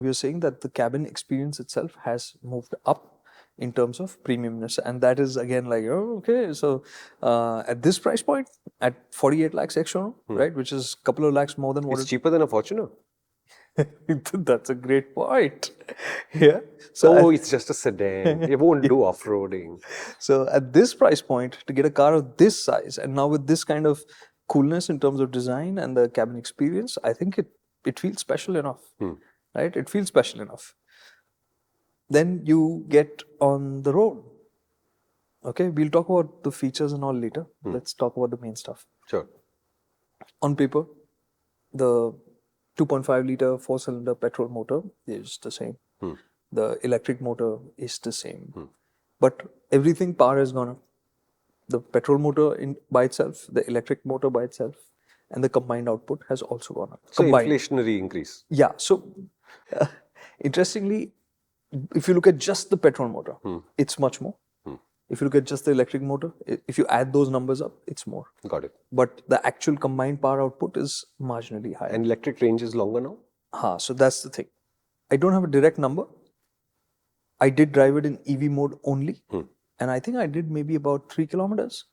we were saying that the cabin experience itself has moved up in terms of premiumness, and that is again like, oh, okay, so at this price point, at 48 lakhs extra, right, which is a couple of lakhs more than what It's cheaper than a Fortuner. That's a great point. Yeah. So it's just a sedan. It won't do off-roading. So at this price point, to get a car of this size, and now with this kind of coolness in terms of design and the cabin experience, I think it feels special enough, right? It feels special enough. Then you get on the road. Okay, we'll talk about the features and all later. Let's talk about the main stuff. Sure. On paper, the 2.5 liter 4-cylinder petrol motor is the same. The electric motor is the same. But everything power has gone up. The petrol motor by itself, the electric motor by itself, and the combined output has also gone up. So inflationary increase. Yeah. So interestingly, if you look at just the petrol motor, it's much more. If you look at just the electric motor, if you add those numbers up, it's more. Got it. But the actual combined power output is marginally higher. And electric range is longer now? So that's the thing. I don't have a direct number. I did drive it in EV mode only. And I think I did maybe about 3 kilometers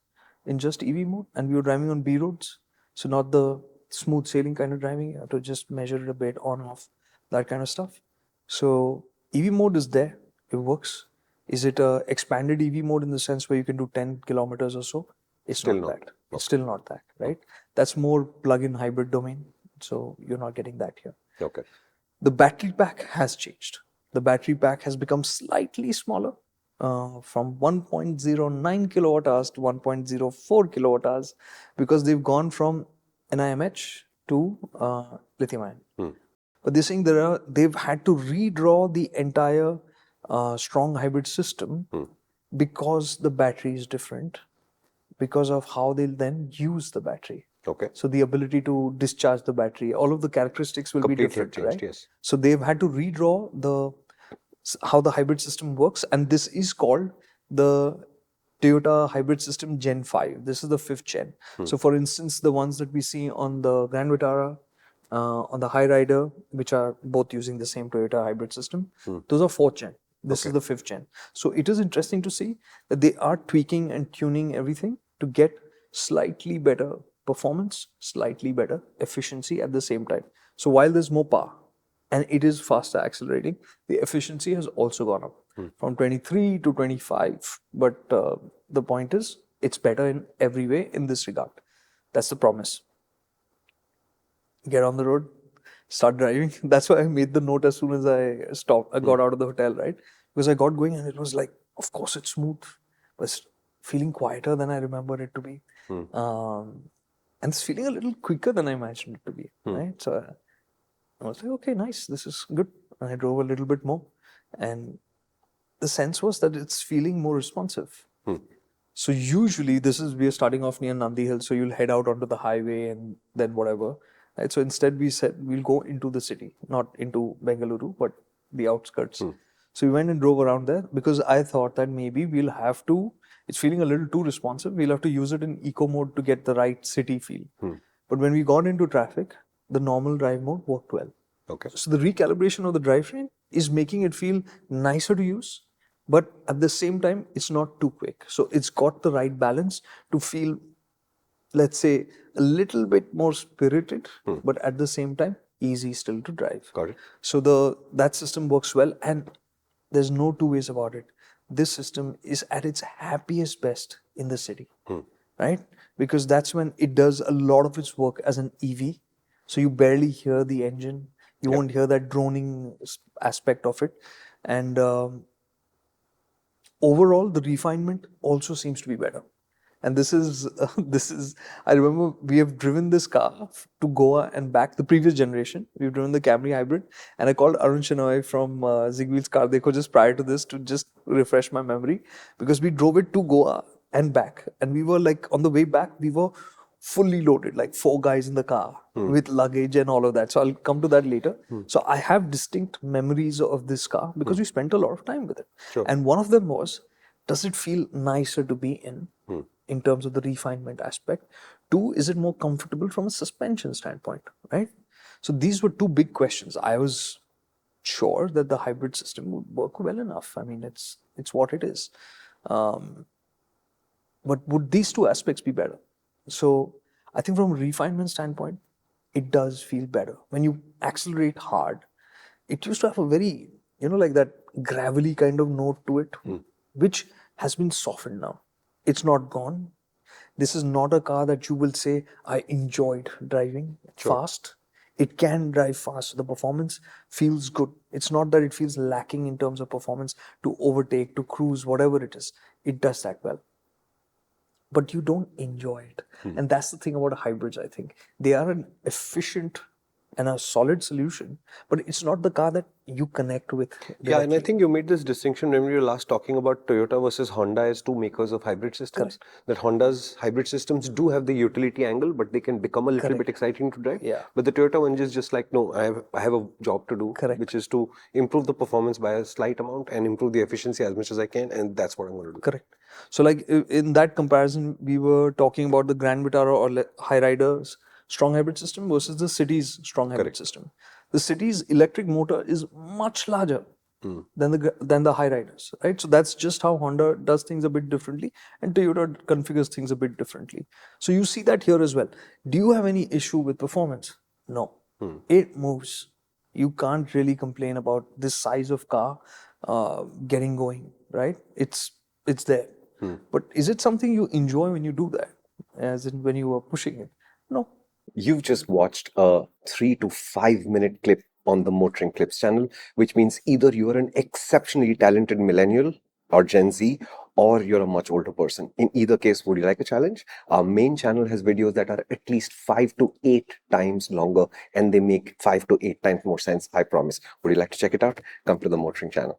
in just EV mode. And we were driving on B roads. So not the smooth sailing kind of driving. You have to just measure it a bit on, off, that kind of stuff. So EV mode is there. It works. Is it a expanded EV mode in the sense where you can do 10 kilometers or so? It's still not that. Okay. It's still not that, right? That's more plug-in hybrid domain. So you're not getting that here. Okay. The battery pack has changed. The battery pack has become slightly smaller from 1.09 kilowatt hours to 1.04 kilowatt hours because they've gone from NIMH to lithium ion. But they're saying they've had to redraw the entire strong hybrid system because the battery is different, because of how they'll then use the battery. Okay. So the ability to discharge the battery, all of the characteristics will be different, changed, right? Yes. So they've had to redraw how the hybrid system works, and this is called the Toyota hybrid system Gen 5. This is the 5th gen. So for instance, the ones that we see on the Grand Vitara, on the Hyryder, which are both using the same Toyota hybrid system, those are 4th gen. This is the 5th gen. So it is interesting to see that they are tweaking and tuning everything to get slightly better performance, slightly better efficiency at the same time. So while there's more power and it is faster accelerating, the efficiency has also gone up from 23 to 25. But the point is, it's better in every way in this regard. That's the promise. Get on the road, start driving. That's why I made the note as soon as I stopped. I got out of the hotel, right? Because I got going and it was like, of course it's smooth, but it's feeling quieter than I remember it to be. And it's feeling a little quicker than I imagined it to be, right? So I was like, okay, nice, this is good. And I drove a little bit more. And the sense was that it's feeling more responsive. So usually we are starting off near Nandi Hill, so you'll head out onto the highway and then whatever. Right? So instead we said we'll go into the city, not into Bengaluru, but the outskirts. So we went and drove around there because I thought that maybe we'll have to, it's feeling a little too responsive. We'll have to use it in eco mode to get the right city feel. But when we got into traffic, the normal drive mode worked well. Okay. So the recalibration of the drivetrain is making it feel nicer to use, but at the same time, it's not too quick. So it's got the right balance to feel, let's say, a little bit more spirited, but at the same time, easy still to drive. Got it. So that system works well, and there's no two ways about it. This system is at its happiest best in the city, right? Because that's when it does a lot of its work as an EV. So you barely hear the engine. You won't hear that droning aspect of it. And overall, the refinement also seems to be better. And this is, I remember we have driven this car to Goa and back, the previous generation. We've driven the Camry hybrid. And I called Arun Shenoy from Zigwheel's Car Dekho just prior to this to just refresh my memory. Because we drove it to Goa and back. And we were like, on the way back, we were fully loaded, like 4 guys in the car with luggage and all of that. So I'll come to that later. So I have distinct memories of this car because we spent a lot of time with it. Sure. And one of them was, does it feel nicer to be in terms of the refinement aspect? 2, is it more comfortable from a suspension standpoint, right? So these were 2 big questions. I was sure that the hybrid system would work well enough. I mean, it's what it is. Um, but would these two aspects be better? So I think from a refinement standpoint, it does feel better. When you accelerate hard, it used to have a very, like that gravelly kind of note to it, which has been softened now. It's not gone. This is not a car that you will say, I enjoyed driving fast. It can drive fast. The performance feels good. It's not that it feels lacking in terms of performance to overtake, to cruise, whatever it is. It does that well. But you don't enjoy it. And that's the thing about hybrids, I think. They are an efficient and a solid solution, but it's not the car that you connect with directly. Yeah, and I think you made this distinction when we were last talking about Toyota versus Honda as two makers of hybrid systems. That Honda's hybrid systems do have the utility angle, but they can become a little bit exciting to drive. Yeah. But the Toyota one is just like, no, I have a job to do, which is to improve the performance by a slight amount and improve the efficiency as much as I can, and that's what I'm going to do. Correct. So like in that comparison, we were talking about the Grand Vitara or High Rider's strong hybrid system versus the City's strong hybrid system. The City's electric motor is much larger than the High Riders, right? So that's just how Honda does things a bit differently, and Toyota configures things a bit differently. So you see that here as well. Do you have any issue with performance? No. It moves. You can't really complain about this size of car getting going, right? It's there. But is it something you enjoy when you do that, as in when you are pushing it? No. You've just watched a 3 to 5 minute clip on the Motoring Clips channel, which means either you are an exceptionally talented millennial or Gen Z, or you're a much older person. In either case, would you like a challenge? Our main channel has videos that are at least 5 to 8 times longer, and they make 5 to 8 times more sense, I promise. Would you like to check it out? Come to the Motoring channel.